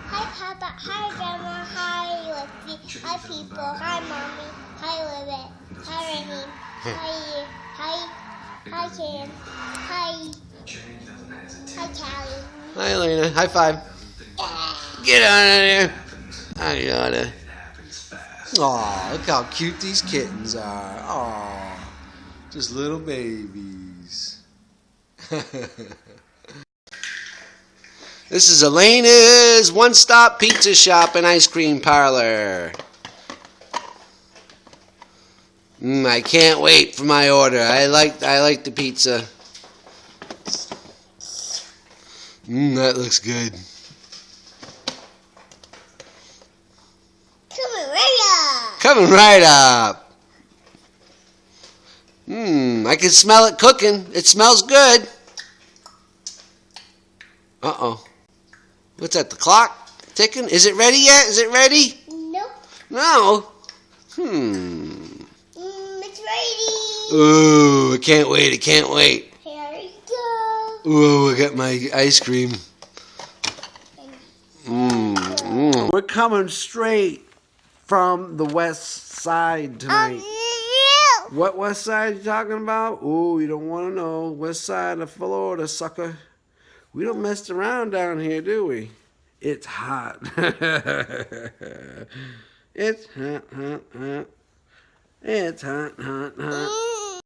Hi, Papa. Hi, Grandma. Hi, Lexi. Hi, people. Hi, Mommy. Hi, Livette. Hi, Rennie. Hi, Ken. Hi. Hi, Callie. Hi, Elena. High five. Get out of there. I gotta. Aw, look how cute these kittens are. Aw, just little babies. This is Elena's one-stop pizza shop and ice cream parlor. I can't wait for my order. I like the pizza. That looks good. Coming right up. Coming right up. I can smell it cooking. It smells good. Uh-oh. What's that, the clock ticking? Is it ready yet? Is it ready? Nope. No? It's ready. Ooh, I can't wait. I can't wait. Here we go. Ooh, I got my ice cream. We're coming straight from the west side tonight. What west side you talking about? Ooh, you don't want to know. West side of Florida, sucker. We don't mess around down here, do we? It's hot. It's hot, hot, hot. It's hot, hot, hot.